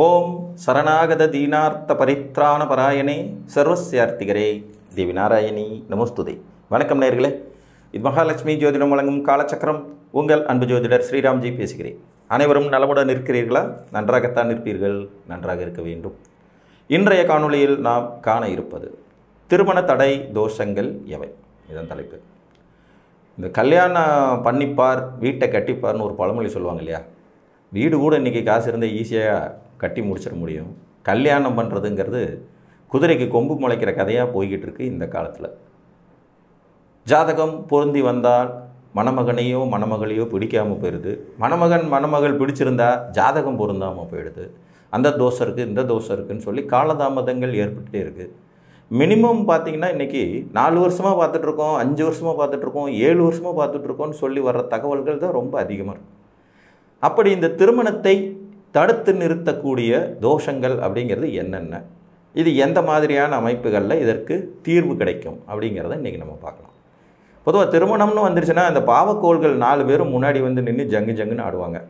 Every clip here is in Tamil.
ஓம் சரணாகத தீனார்த்த பரித்ராண பராயணே சர்வஸ்யார்த்திகரே தேவி நாராயணி நமஸ்துதே. வணக்கம் நேயர்களே, இது மகாலட்சுமி ஜோதிடம் வழங்கும் காலச்சக்கரம். உங்கள் அன்பு ஜோதிடர் ஸ்ரீராம்ஜி பேசுகிறேன். அனைவரும் நலமுடன் இருக்கிறீர்களா? நன்றாகத்தான் இருப்பீர்கள், நன்றாக இருக்க வேண்டும். இன்றைய காணொளியில் நாம் காண இருப்பது திருமண தடை தோஷங்கள் எவை, இதன் தலைப்பு. இந்த கல்யாணம் பண்ணிப்பார் வீட்டை கட்டிப்பார்னு ஒரு பழமொழி சொல்லுவாங்க இல்லையா? வீடு கூட இன்றைக்கி காசு இருந்தால் ஈஸியாக கட்டி முடிச்சிட முடியும். கல்யாணம் பண்ணுறதுங்கிறது குதிரைக்கு கொம்பு முளைக்கிற கதையாக போய்கிட்டு இருக்குது இந்த காலத்தில். ஜாதகம் பொருந்தி வந்தால் மணமகனையோ மணமகளையோ பிடிக்காமல் போயிடுது. மணமகன் மணமகள் பிடிச்சிருந்தா ஜாதகம் பொருந்தாமல் போயிடுது. அந்த தோஷம் இருக்குது, இந்த தோஷம் இருக்குதுன்னு சொல்லி காலதாமதங்கள் ஏற்பட்டுகிட்டே இருக்குது. மினிமம் பார்த்திங்கன்னா இன்றைக்கி 4 வருஷமாக பார்த்துட்ருக்கோம், 5 வருஷமாக பார்த்துட்ருக்கோம், 7 வருஷமாக பார்த்துட்ருக்கோன்னு சொல்லி வர்ற தகவல்கள் தான் ரொம்ப அதிகமாக இருக்கும். அப்படி இந்த திருமணத்தை தடுத்து நிறுத்தக்கூடிய தோஷங்கள் அப்படிங்கிறது என்னென்ன, இது எந்த மாதிரியான அமைப்புகளில் இதற்கு தீர்வு கிடைக்கும் அப்படிங்கிறத இன்றைக்கி நம்ம பார்க்கலாம். பொதுவாக திருமணம்னு வந்துருச்சுன்னா அந்த பாவக்கோள்கள் 4 பேரும் முன்னாடி வந்து நின்று ஜங்கு ஜங்குன்னு ஆடுவாங்க.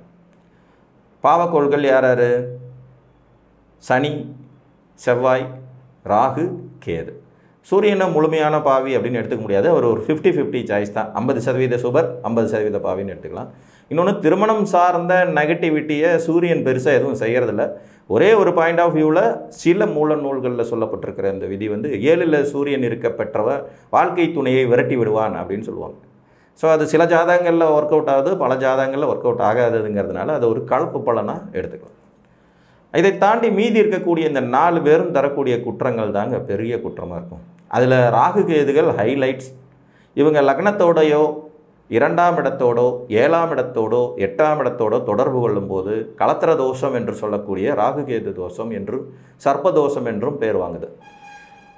பாவக்கோள்கள் யார் யார்? சனி, செவ்வாய், ராகு, கேது. சூரியனை முழுமையான பாவி அப்படின்னு எடுத்துக்க முடியாது. அவர் ஒரு 50-50 சாய்ஸ் தான். 50% சுபர், 50% பாவின்னு எடுத்துக்கலாம். இன்னொன்று, திருமணம் சார்ந்த நெகட்டிவிட்டியை சூரியன் பெருசாக எதுவும் செய்கிறதில்ல. ஒரே ஒரு பாயிண்ட் ஆஃப் வியூவில் சில மூல நூல்களில் சொல்லப்பட்டிருக்கிற இந்த விதி வந்து 7ல் சூரியன் இருக்க பெற்றவர் வாழ்க்கை துணையை விரட்டி விடுவான் அப்படின்னு சொல்லுவாங்க. ஸோ அது சில ஜாதகங்களில் ஒர்க் அவுட் ஆகுது, பல ஜாதகங்களில் ஒர்க் அவுட் ஆகாதுங்கிறதுனால அது ஒரு கலப்பு பலனாக எடுத்துக்கலாம். இதை தாண்டி மீதி இருக்கக்கூடிய இந்த 4 பேரும் தரக்கூடிய குற்றங்கள் தாங்க பெரிய குற்றமாக இருக்கும். அதில் ராகு கேதுகள் ஹைலைட்ஸ். இவங்க லக்னத்தோடையோ 2ஆம் இடத்தோடோ 7ஆம் இடத்தோடோ 8ஆம் இடத்தோடோ தொடர்பு கொள்ளும்போது கலத்திர தோஷம் என்று சொல்லக்கூடிய ராகுகேது தோஷம் என்றும் சர்ப்பதோஷம் என்றும் பேர் வாங்குது.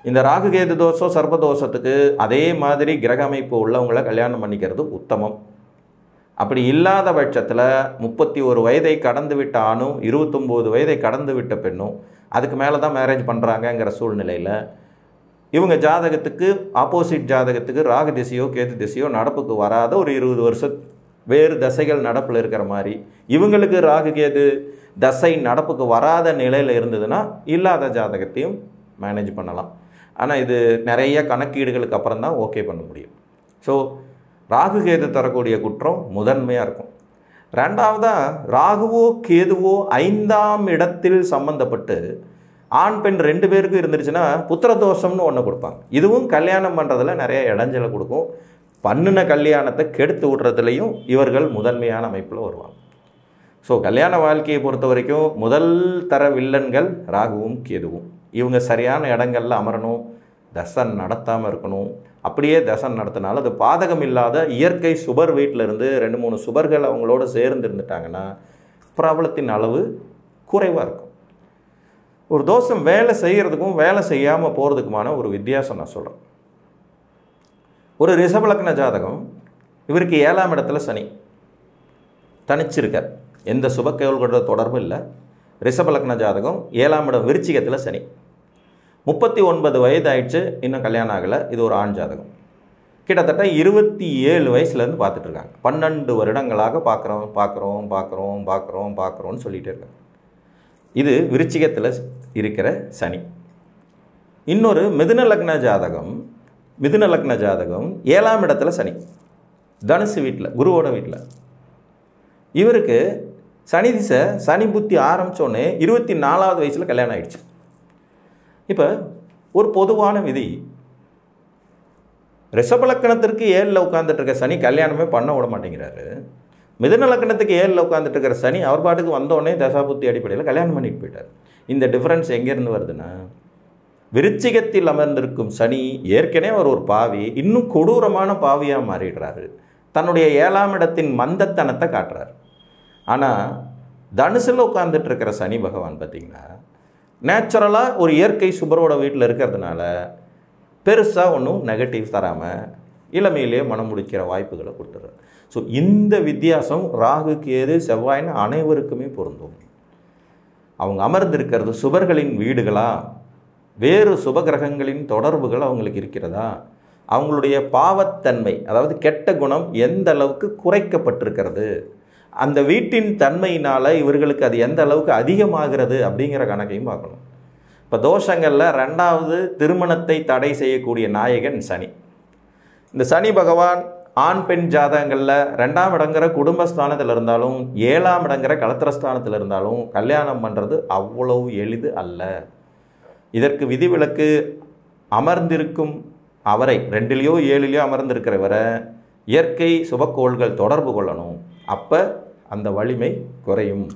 இந்த ராகுகேது தோஷம் சர்ப்பதோஷத்துக்கு அதே மாதிரி கிரக அமைப்பு உள்ளவங்களை கல்யாணம் பண்ணிக்கிறது உத்தமம். அப்படி இல்லாத பட்சத்தில் 31 வயதை கடந்து விட்ட ஆணும் 29 வயதை கடந்து விட்ட பெண்ணும் அதுக்கு மேலே தான் மேரேஜ் பண்ணுறாங்கங்கிற சூழ்நிலையில் இவங்க ஜாதகத்துக்கு ஆப்போசிட் ஜாதகத்துக்கு ராகு திசையோ கேது திசையோ நடப்புக்கு வராத ஒரு 20 வருஷம் வேறு தசைகள் நடப்பில் இருக்கிற மாதிரி இவங்களுக்கு ராகு கேது தசை நடப்புக்கு வராத நிலையில் இருந்ததுன்னா இல்லாத ஜாதகத்தையும் மேனேஜ் பண்ணலாம். ஆனால் இது நிறைய கணக்கீடுகளுக்கு அப்புறம் தான் ஓகே பண்ண முடியும். ஸோ ராகு கேது தரக்கூடிய குற்றம் முதன்மையாக இருக்கும். ரெண்டாவதாக, ராகுவோ கேதுவோ 5ஆம் இடத்தில் சம்பந்தப்பட்டு ஆண் பெண் 2 பேருக்கும் இருந்துருச்சுன்னா புத்திரதோஷம்னு ஒன்று கொடுப்பாங்க. இதுவும் கல்யாணம் பண்ணுறதுல நிறைய இடைஞ்சலை கொடுக்கும். பண்ணின கல்யாணத்தை கெடுத்து விடுறதுலையும் இவர்கள் முதன்மையான அமைப்பில் வருவாங்க. ஸோ கல்யாண வாழ்க்கையை பொறுத்த வரைக்கும் முதல் தர வில்லன்கள் ராகுவும் கேதுவும். இவங்க சரியான இடங்களில் அமரணும், தசன் நடத்தாமல் இருக்கணும். அப்படியே தசன் நடத்தினாலும் அது பாதகம் இல்லாத இயற்கை சுபர் வீட்டில் இருந்து 2-3 சுபர்கள் அவங்களோட சேர்ந்து இருந்துட்டாங்கன்னா பிரபலத்தின் அளவு குறைவாக இருக்கும். ஒரு தோஷம் வேலை செய்கிறதுக்கும் வேலை செய்யாமல் போகிறதுக்குமான ஒரு வித்தியாசம் நான் சொல்கிறேன். ஒரு ரிஷபலக்ன ஜாதகம், இவருக்கு 7ஆம் இடத்துல சனி தனிச்சிருக்கார், எந்த சுபக்கேள்களோட தொடர்பும் இல்லை. ரிஷபலக்ன ஜாதகம் 7ஆம் இடம் விருச்சிகத்தில் சனி. 39 வயது ஆயிடுச்சு, இன்னும் கல்யாணம் ஆகலை. இது ஒரு ஆண் ஜாதகம். கிட்டத்தட்ட 27 வயசுலேருந்து பார்த்துட்ருக்காங்க. 12 வருடங்களாக பார்க்குறோன்னு சொல்லிகிட்டே இருக்காங்க. இது விருச்சிகத்தில் இருக்கிற சனி. இன்னொரு மிதுன லக்ன ஜாதகம் 7ஆம் இடத்துல சனி, தனுசு வீட்டில், குருவோட வீட்டில். இவருக்கு சனி திசை, சனி புத்தி ஆரம்பித்தோடனே 24ஆவது வயசில் கல்யாணம் ஆயிடுச்சு. இப்போ ஒரு பொதுவான விதி, ரிஷபலக்கணத்திற்கு 7ல் உட்காந்துட்டு இருக்க சனி கல்யாணமே பண்ண விட மாட்டேங்கிறாரு. மிதுன லக்னத்துக்கு 7ல் உட்காந்துட்டு இருக்கிற சனி அவர் பாட்டுக்கு வந்தோடனே தசாபுத்தி அடிப்படையில் கல்யாணம் பண்ணிட்டு போயிட்டார். இந்த டிஃப்ரென்ஸ் எங்கேருந்து வருதுன்னா, விருச்சிகத்தில் அமர்ந்திருக்கும் சனி ஏற்கனவே அவர் ஒரு பாவி, இன்னும் கொடூரமான பாவியாக மாறிடுறாரு. தன்னுடைய 7ஆம் இடத்தின் மந்தத்தனத்தை காட்டுறாரு. ஆனால் தனுசில் உட்காந்துட்டு இருக்கிற சனி பகவான் பார்த்திங்கன்னா நேச்சுரலாக ஒரு இயற்கை சுபரோட வீட்டில் இருக்கிறதுனால பெருசாக ஒன்றும் நெகட்டிவ் தராமல் இளமையிலே மனம் முடிக்கிற வாய்ப்புகளை கொடுத்துட்றாரு. ஸோ இந்த வித்தியாசம் ராகு கேது செவ்வாயின்னு அனைவருக்குமே பொருந்தும். அவங்க அமர்ந்திருக்கிறது சுபர்களின் வீடுகளா, வேறு சுபகிரகங்களின் தொடர்புகள் அவங்களுக்கு இருக்கிறதா, அவங்களுடைய பாவத்தன்மை அதாவது கெட்ட குணம் எந்த அளவுக்கு குறைக்கப்பட்டிருக்கிறது அந்த வீட்டின் தன்மையினால் இவர்களுக்கு அது எந்த அளவுக்கு அதிகமாகிறது அப்படிங்கிற கணக்கையும் பார்க்கணும். இப்போ தோஷங்களில் ரெண்டாவது திருமணத்தை தடை செய்யக்கூடிய நாயகன் சனி. இந்த சனி பகவான் ஆண் பெண் ஜாதகங்களில் 2ஆம் இடங்கிற குடும்பஸ்தானத்தில் இருந்தாலும் 7ஆம் இடங்கிற கலத்திரஸ்தானத்தில் இருந்தாலும் கல்யாணம் பண்ணுறது அவ்வளவு எளிது அல்ல. இதற்கு விதிவிலக்கு அமர்ந்திருக்கும் அவரை 2லேயோ 7லேயோ அமர்ந்திருக்கிறவரை இயற்கை சுபக்கோள்கள் தொடர்பு கொள்ளணும். அப்போ அந்த வலிமை குறையும்.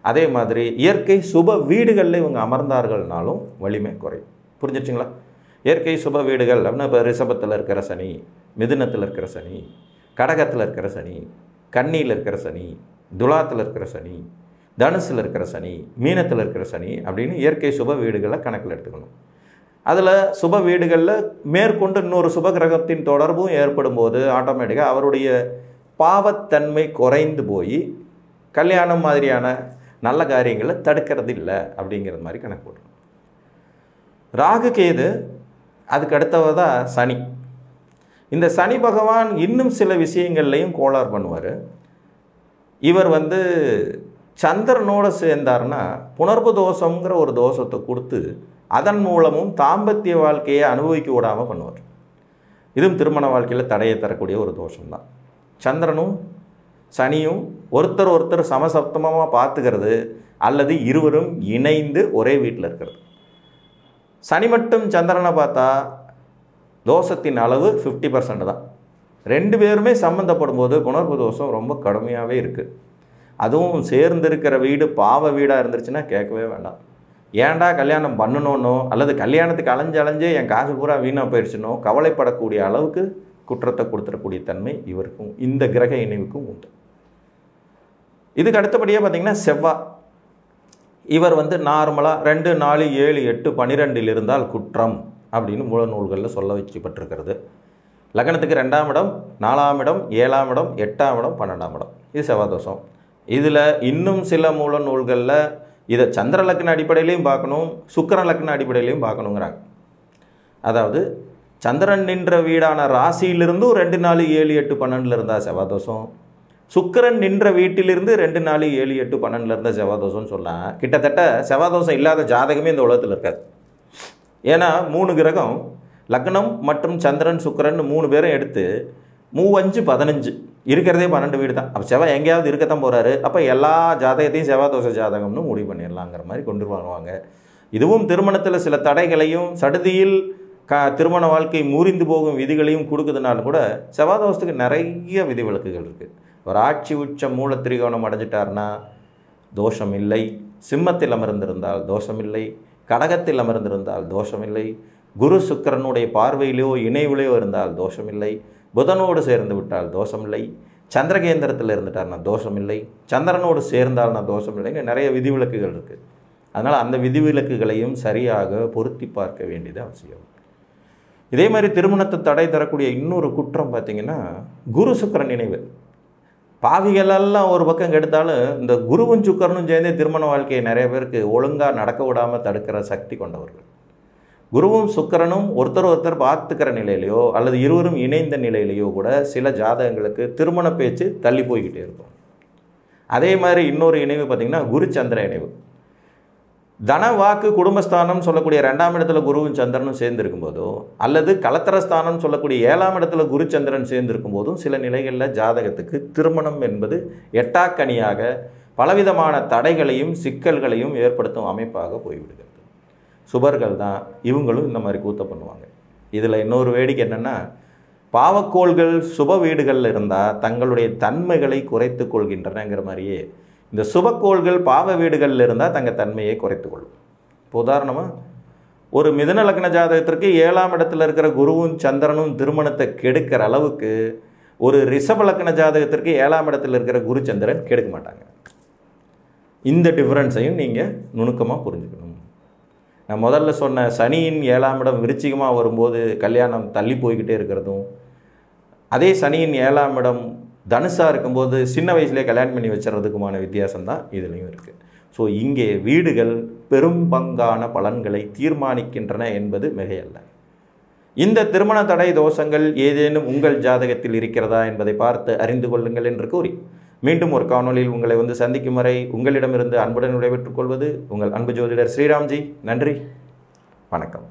அதே மாதிரி இயற்கை சுப வீடுகளில் இவங்க அமர்ந்தார்கள்னாலும் வலிமை குறையும். புரிஞ்சிடுச்சிங்களா? இயற்கை சுப வீடுகள் அப்படின்னா இப்போ ரிஷபத்தில் இருக்கிற சனி, மிதுனத்தில் இருக்கிற சனி, கடகத்தில் இருக்கிற சனி, கன்னியில் இருக்கிற சனி, துலாத்தில் இருக்கிற சனி, தனுசில் இருக்கிற சனி, மீனத்தில் இருக்கிற சனி அப்படின்னு இயற்கை சுப வீடுகளை கணக்கில் எடுத்துக்கணும். அதில் சுப வீடுகளில் மேற்கொண்டு இன்னொரு சுப கிரகத்தின் தொடர்பும் ஏற்படும் போது ஆட்டோமேட்டிக்காக அவருடைய பாவத்தன்மை குறைந்து போய் கல்யாணம் மாதிரியான நல்ல காரியங்களை தடுக்கிறது இல்லை அப்படிங்கிறது மாதிரி கணக்கு போடுறோம். ராகு கேது அதுக்கு அடுத்தவர் தான் சனி. இந்த சனி பகவான் இன்னும் சில விஷயங்கள்லையும் கோளாறு பண்ணுவார். இவர் சந்திரனோடு சேர்ந்தார்னா புணர்வு தோஷங்கிற ஒரு தோஷத்தை கொடுத்து அதன் மூலமும் தாம்பத்திய வாழ்க்கையை அனுபவிக்க விடாமல் பண்ணுவார். இதுவும் திருமண வாழ்க்கையில் தடையை தரக்கூடிய ஒரு தோஷம்தான். சந்திரனும் சனியும் ஒருத்தர் சமசப்தமாக பார்த்துக்கிறது அல்லது இருவரும் இணைந்து ஒரே வீட்டில் இருக்கிறது. சனி மட்டும் சந்திரனை பார்த்தா தோஷத்தின் அளவு 50% தான். 2 பேருமே சம்மந்தப்படும் போது புணர்வு தோஷம் ரொம்ப கடுமையாகவே இருக்குது. அதுவும் சேர்ந்திருக்கிற வீடு பாவ வீடாக இருந்துருச்சுன்னா கேட்கவே வேண்டாம். ஏன்டா கல்யாணம் பண்ணணுன்னோ அல்லது கல்யாணத்துக்கு அலைஞ்சு என் காசு பூரா வீணாக போயிடுச்சுனோ கவலைப்படக்கூடிய அளவுக்கு குற்றத்தை கொடுத்துடக்கூடிய தன்மை இவருக்கும் இந்த கிரக இணைவுக்கும் உண்டு. இதுக்கு அடுத்தபடியாக பார்த்திங்கன்னா செவ்வாய். இவர் நார்மலாக 2, 4, 7, 8, 12 இருந்தால் குற்றம் அப்படின்னு மூல நூல்களில் சொல்ல வச்சுப்பட்டிருக்கிறது. லக்னத்துக்கு 2ஆம் இடம், 4ஆம் இடம், 7ஆம் இடம், 8ஆம் இடம், 12ஆம் இடம் இது செவ்வாய் தோஷம். இதில் இன்னும் சில மூல நூல்களில் இதை சந்திர லக்ன அடிப்படையிலையும் பார்க்கணும், சுக்கிர லக்ன அடிப்படையிலையும் பார்க்கணுங்கிறாங்க. அதாவது சந்திரன் நின்ற வீடான ராசியிலிருந்தும் 2, 4, 7, 8, 12 இருந்தால் செவ்வாய் தோஷம், சுக்கிரன் நின்ற வீட்டிலிருந்து 2, 4, 7, 8, 12 இருந்தால் செவ்வாய் தோஷம்னு சொல்லலாம். கிட்டத்தட்ட செவ்வாய் தோஷம் இல்லாத ஜாதகமே இந்த உலகத்தில் இருக்காது. ஏன்னா 3 கிரகம் லக்னம் மற்றும் சந்திரன் சுக்கிரன் 3 பேரும் எடுத்து 3, 5, 15 இருக்கிறதே 12 வீடு தான். அப்போ செவ்வாய் எங்கேயாவது இருக்கத்தான் போகிறாரு. அப்போ எல்லா ஜாதகத்தையும் செவ்வாய் தோஷ ஜாதகம்னு முடிவு பண்ணிடலாங்கிற மாதிரி கொண்டு வருவாங்க. இதுவும் திருமணத்தில் சில தடைகளையும் சடுதியில் திருமண வாழ்க்கை முறிந்து போகும் விதிகளையும் கொடுக்குதுனாலும் கூட செவ்வாய் தோஷத்துக்கு நிறைய விதிவிலக்குகள் இருக்குது. ஒரு ஆட்சி உச்சம் மூல திரிகோணம் அடைஞ்சிட்டார்னா தோஷம் இல்லை, சிம்மத்தில் அமர்ந்திருந்தால் தோஷம் இல்லை, கடகத்தில் அமர்ந்திருந்தால் தோஷம் இல்லை, குரு சுக்கிரனுடைய பார்வையிலேயோ இணைவிலையோ இருந்தால் தோஷம் இல்லை, புதனோடு சேர்ந்து விட்டால் தோஷம் இல்லை, சந்திரகேந்திரத்தில் இருந்துட்டார்னா தோஷம் இல்லை, சந்திரனோடு சேர்ந்தால்னா தோஷம் இல்லைன்னு நிறைய விதிவிலக்குகள் இருக்குது. அதனால் அந்த விதிவிலக்குகளையும் சரியாக பொருத்தி பார்க்க வேண்டியது அவசியம். இதே மாதிரி திருமணத்தை தடை தரக்கூடிய இன்னொரு குற்றம் பார்த்திங்கன்னா குரு சுக்கிரன் இணைவு. பாவிகளெல்லாம் ஒரு பக்கம் கெடுத்தாலும் இந்த குருவும் சுக்கிரனும் சேர்ந்தே திருமண வாழ்க்கையை நிறைய பேருக்கு ஒழுங்காக நடக்க விடாமல் தடுக்கிற சக்தி கொண்டவர்கள். குருவும் சுக்கிரனும் ஒருத்தர் பார்த்துக்கிற நிலையிலையோ அல்லது இருவரும் இணைந்த நிலையிலையோ கூட சில ஜாதகங்களுக்கு திருமண பேச்சு தள்ளி போய்கிட்டே இருக்கும். அதே மாதிரி இன்னொரு இணைவு பார்த்திங்கன்னா குரு சந்திர இணைவு. தன வாக்கு குடும்பஸ்தானம் சொல்லக்கூடிய 2ஆம் இடத்துல குருவும் சந்திரனும் சேர்ந்திருக்கும் போதோ அல்லது கலத்திரஸ்தானம் சொல்லக்கூடிய 7ஆம் இடத்துல குரு சந்திரன் சேர்ந்திருக்கும் போதும் சில நிலைகளில் ஜாதகத்துக்கு திருமணம் என்பது எட்டாக்கனியாக பலவிதமான தடைகளையும் சிக்கல்களையும் ஏற்படுத்தும் அமைப்பாக போய்விடுகிறது. சுபர்கள் தான் இவங்களும் இந்த மாதிரி கூத்த பண்ணுவாங்க. இதில் இன்னொரு வேடிக்கை என்னென்னா பாவக்கோள்கள் சுப வீடுகளில் இருந்தால் தங்களுடைய தன்மைகளை குறைத்து கொள்கின்றனங்கிற மாதிரியே இந்த சுபக்கோள்கள் பாவ வீடுகளில் இருந்தால் தங்கள் தன்மையை குறைத்து கொள்ளும். இப்போ உதாரணமாக ஒரு மிதுன லக்ன ஜாதகத்திற்கு 7ஆம் இடத்துல இருக்கிற குருவும் சந்திரனும் திருமணத்தை கெடுக்கிற அளவுக்கு ஒரு ரிஷப லக்ன ஜாதகத்திற்கு 7ஆம் இடத்துல இருக்கிற குரு சந்திரன் கெடுக்க மாட்டாங்க. இந்த டிஃப்ரென்ஸையும் நீங்கள் நுணுக்கமாக புரிஞ்சுக்கணும். நான் முதல்ல சொன்ன சனியின் 7ஆம் இடம் விருச்சிகமாக வரும்போது கல்யாணம் தள்ளி போய்கிட்டே இருக்கிறதும், அதே சனியின் 7ஆம் இடம் தனுசாக இருக்கும்போது சின்ன வயசுலேயே கல்யாணம் பண்ணி வச்சுறதுக்குமான வித்தியாசம் தான் இதுலேயும் இருக்குது. ஸோ இங்கே வீடுகள் பெரும் பங்கான பலன்களை தீர்மானிக்கின்றன என்பது மிகையல்ல. இந்த திருமண தடை தோஷங்கள் ஏதேனும் உங்கள் ஜாதகத்தில் இருக்கிறதா என்பதை பார்த்து அறிந்து கொள்ளுங்கள் என்று கூறி மீண்டும் ஒரு காணொலியில் உங்களை வந்து சந்திக்கும் வரை உங்களிடமிருந்து அன்புடன் விடைபெற்றுக் கொள்வது உங்கள் அன்பு ஜோதிடர் ஸ்ரீராம்ஜி. நன்றி, வணக்கம்.